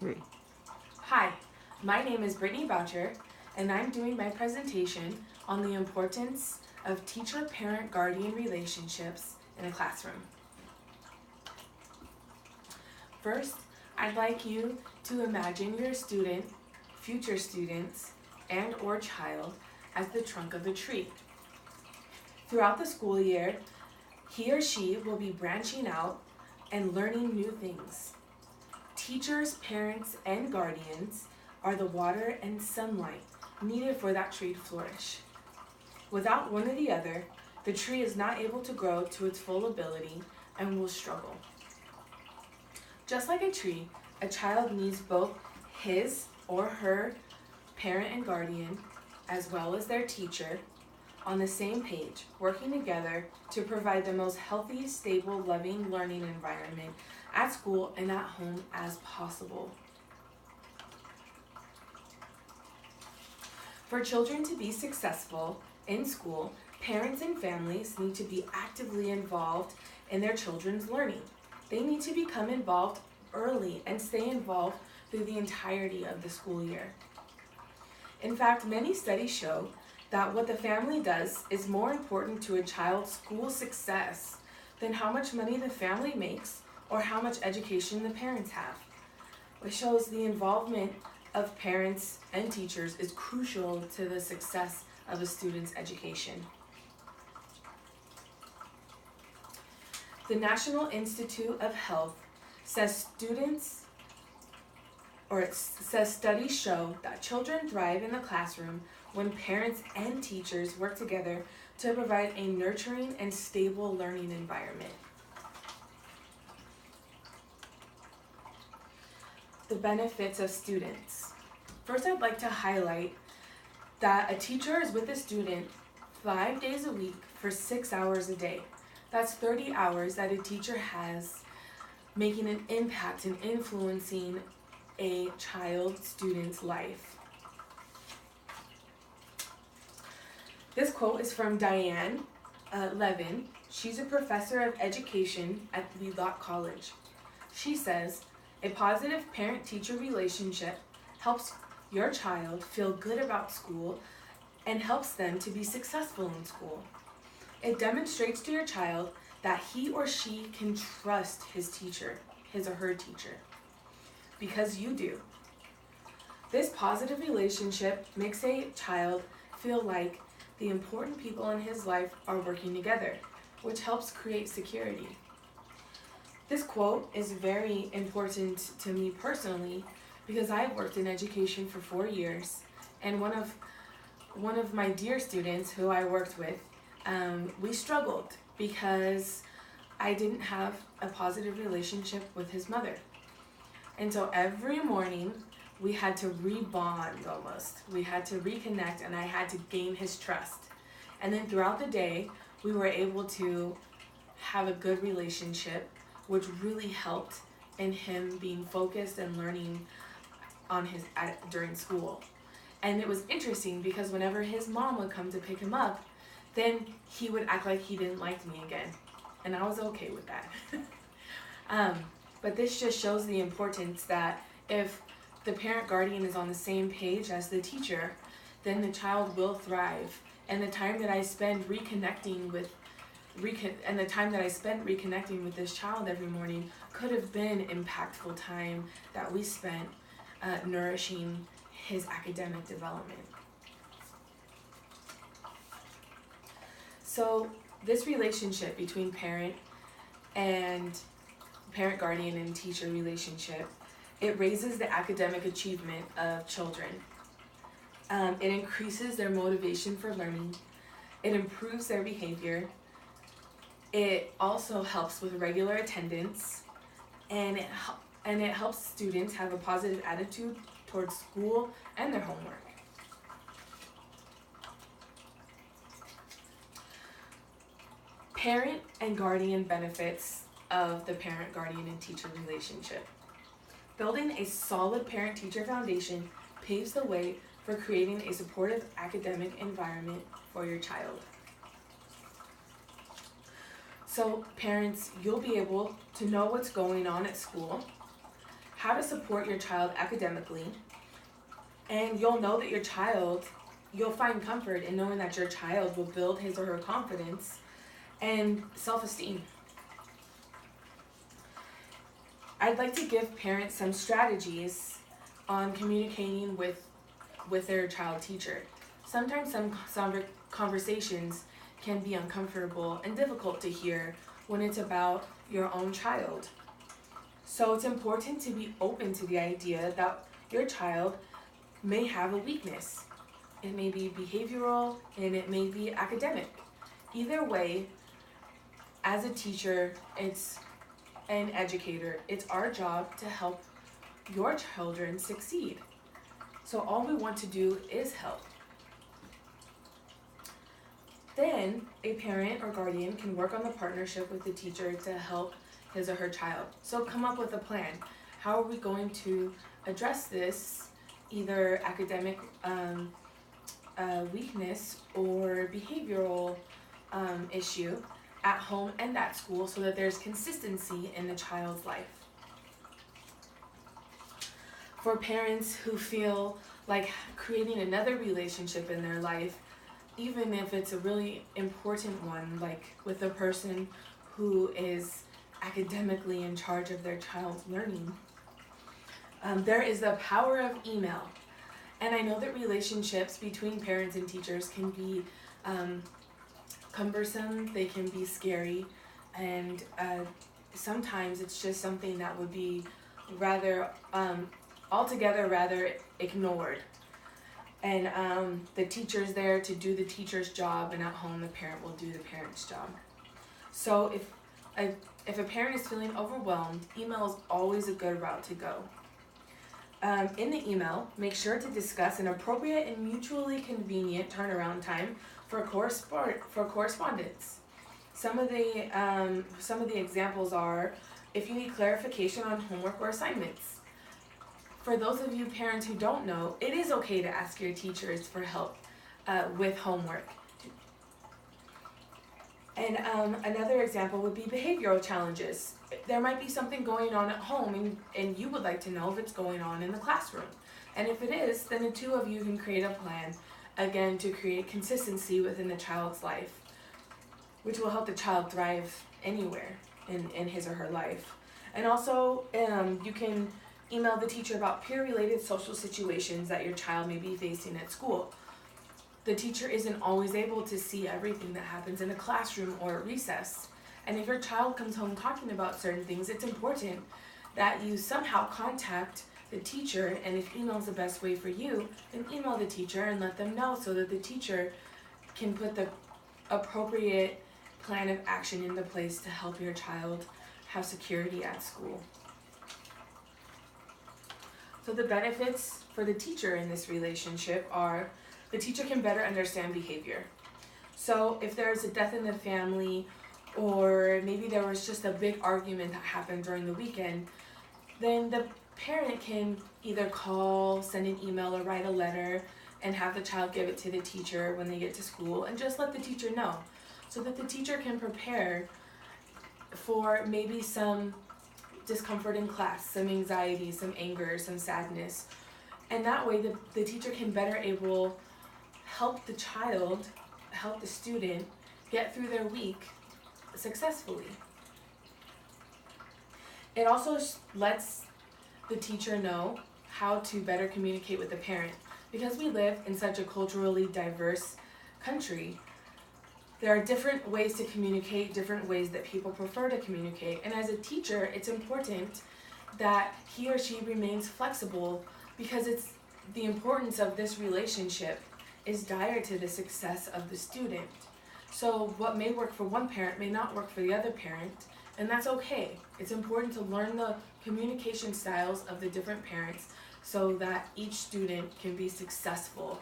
3. Hi, my name is Brittany Boucher, and I'm doing my presentation on the importance of teacher-parent-guardian relationships in a classroom. First, I'd like you to imagine your student, future students, and or child as the trunk of a tree. Throughout the school year, he or she will be branching out and learning new things. Teachers, parents, and guardians are the water and sunlight needed for that tree to flourish. Without one or the other, the tree is not able to grow to its full ability and will struggle. Just like a tree, a child needs both his or her parent and guardian, as well as their teacher, on the same page, working together to provide the most healthy, stable, loving learning environment at school and at home as possible. For children to be successful in school, parents and families need to be actively involved in their children's learning. They need to become involved early and stay involved through the entirety of the school year. In fact, many studies show that what the family does is more important to a child's school success than how much money the family makes or how much education the parents have. It shows the involvement of parents and teachers is crucial to the success of a student's education. The National Institute of Health says studies show that children thrive in the classroom when parents and teachers work together to provide a nurturing and stable learning environment. The benefits of students. First, I'd like to highlight that a teacher is with a student 5 days a week for 6 hours a day. That's 30 hours that a teacher has making an impact and influencing a student's life. This quote is from Diane Levin. She's a professor of education at Wheelock College. She says, a positive parent-teacher relationship helps your child feel good about school and helps them to be successful in school. It demonstrates to your child that he or she can trust his or her teacher, because you do. This positive relationship makes a child feel like the important people in his life are working together, which helps create security. This quote is very important to me personally because I've worked in education for 4 years, and one of my dear students who I worked with, we struggled because I didn't have a positive relationship with his mother. And so every morning we had to rebond almost. We had to reconnect, and I had to gain his trust. And then throughout the day, we were able to have a good relationship, which really helped in him being focused and learning during school. And it was interesting because whenever his mom would come to pick him up, then he would act like he didn't like me again. And I was okay with that. But this just shows the importance that if the parent guardian is on the same page as the teacher, then the child will thrive. And the time that I spend reconnecting with this child every morning could have been impactful time that we spent nourishing his academic development. So this relationship between parent, guardian, and teacher relationship, it raises the academic achievement of children. It increases their motivation for learning. It improves their behavior. It also helps with regular attendance, and it helps students have a positive attitude towards school and their homework. Parent and guardian benefits of the parent, guardian, and teacher relationship. Building a solid parent-teacher foundation paves the way for creating a supportive academic environment for your child. So parents, you'll be able to know what's going on at school, how to support your child academically, and you'll know that you'll find comfort in knowing that your child will build his or her confidence and self-esteem. I'd like to give parents some strategies on communicating with their child teacher. Sometimes some conversations can be uncomfortable and difficult to hear when it's about your own child. So it's important to be open to the idea that your child may have a weakness. It may be behavioral and it may be academic. Either way, as a teacher, it's an educator, it's our job to help your children succeed. So all we want to do is help. Then a parent or guardian can work on the partnership with the teacher to help his or her child. So come up with a plan. How are we going to address this either academic weakness or behavioral issue at home and at school so that there's consistency in the child's life? For parents who feel like creating another relationship in their life, even if it's a really important one, like with the person who is academically in charge of their child's learning, there is the power of email. And I know that relationships between parents and teachers can be cumbersome, they can be scary, and sometimes it's just something that would be rather altogether rather ignored. And the teacher's there to do the teacher's job, and at home the parent will do the parent's job. So if a parent is feeling overwhelmed, email is always a good route to go. In the email, make sure to discuss an appropriate and mutually convenient turnaround time for correspondence. Some of the examples are if you need clarification on homework or assignments. For those of you parents who don't know, it is okay to ask your teachers for help with homework. And another example would be behavioral challenges. There might be something going on at home and you would like to know if it's going on in the classroom. And if it is, then the two of you can create a plan, again, to create consistency within the child's life, which will help the child thrive anywhere in his or her life. And also, you can email the teacher about peer-related social situations that your child may be facing at school. The teacher isn't always able to see everything that happens in a classroom or at recess. And if your child comes home talking about certain things, it's important that you somehow contact the teacher, and if email is the best way for you, then email the teacher and let them know so that the teacher can put the appropriate plan of action into place to help your child have security at school. So the benefits for the teacher in this relationship are the teacher can better understand behavior. So if there's a death in the family, or maybe there was just a big argument that happened during the weekend, then the parent can either call, send an email, or write a letter and have the child give it to the teacher when they get to school, and just let the teacher know so that the teacher can prepare for maybe some discomfort in class, some anxiety, some anger, some sadness. And that way the teacher can better able help the child, help the student get through their week successfully. It also lets the teacher know how to better communicate with the parent. Because we live in such a culturally diverse country, there are different ways to communicate, different ways that people prefer to communicate. And as a teacher, it's important that he or she remains flexible, because it's the importance of this relationship is dire to the success of the student. So what may work for one parent may not work for the other parent, and that's okay. It's important to learn the communication styles of the different parents so that each student can be successful.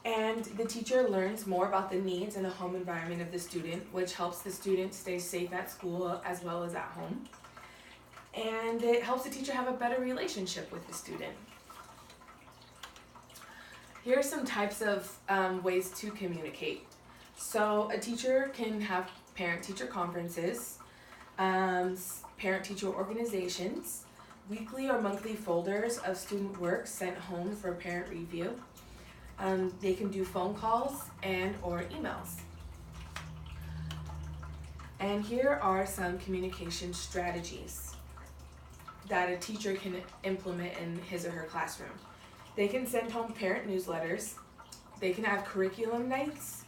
And the teacher learns more about the needs and the home environment of the student, which helps the student stay safe at school as well as at home. And it helps the teacher have a better relationship with the student. Here are some types of ways to communicate. So a teacher can have parent-teacher conferences. parent-teacher organizations, weekly or monthly folders of student work sent home for parent review. They can do phone calls and or emails. And here are some communication strategies that a teacher can implement in his or her classroom. They can send home parent newsletters. They can have curriculum nights,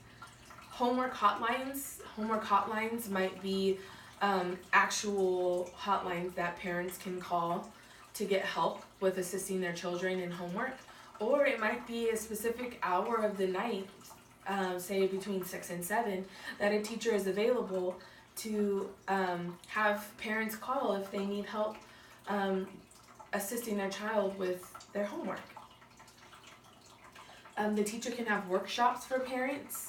homework hotlines. Homework hotlines might be actual hotlines that parents can call to get help with assisting their children in homework, or it might be a specific hour of the night, say between 6 and 7, that a teacher is available to have parents call if they need help assisting their child with their homework. The teacher can have workshops for parents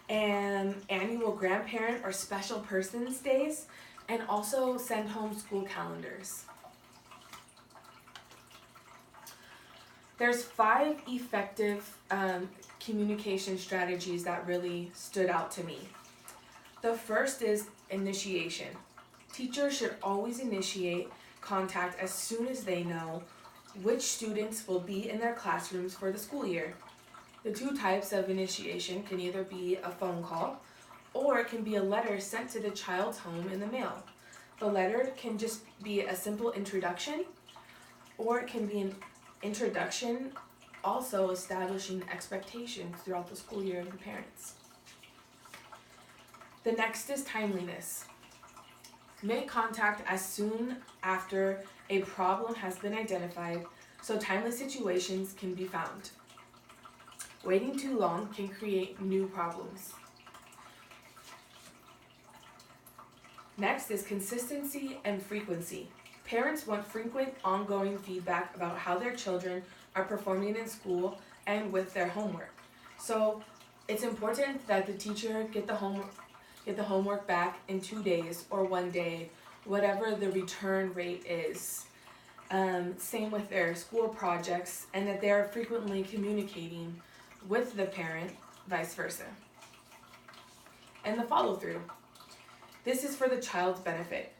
and annual grandparent or special persons days, and also send home school calendars. There's 5 effective communication strategies that really stood out to me. The first is initiation. Teachers should always initiate contact as soon as they know which students will be in their classrooms for the school year. The 2 types of initiation can either be a phone call or it can be a letter sent to the child's home in the mail. The letter can just be a simple introduction, or it can be an introduction also establishing expectations throughout the school year of the parents. The next is timeliness. Make contact as soon after a problem has been identified so timely situations can be found. Waiting too long can create new problems. Next is consistency and frequency. Parents want frequent, ongoing feedback about how their children are performing in school and with their homework. So it's important that the teacher get the homework back in 2 days or 1 day, whatever the return rate is. Same with their school projects, and that they are frequently communicating with the parent, vice versa. And the follow-through. This is for the child's benefit.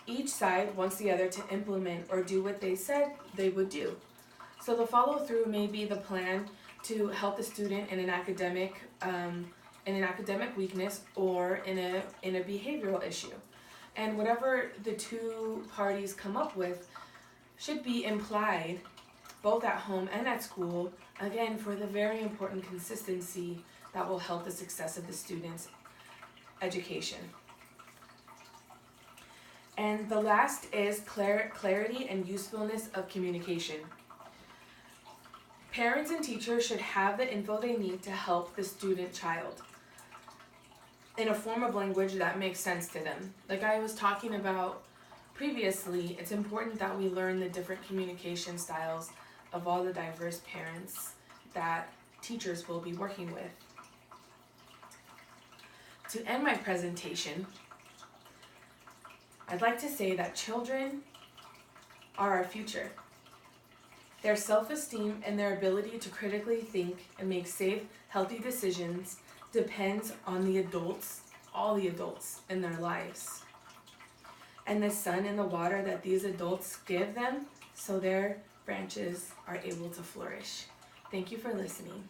Each side wants the other to implement or do what they said they would do. So the follow-through may be the plan to help the student in an academic weakness or in a behavioral issue. And whatever the 2 parties come up with should be implied both at home and at school, again, for the very important consistency that will help the success of the student's education. And the last is clarity and usefulness of communication. Parents and teachers should have the info they need to help the student child in a form of language that makes sense to them. Like I was talking about previously, it's important that we learn the different communication styles of all the diverse parents that teachers will be working with. To end my presentation, I'd like to say that children are our future. Their self-esteem and their ability to critically think and make safe, healthy decisions depends on the adults, all the adults in their lives, and the sun and the water that these adults give them so their branches are able to flourish. Thank you for listening.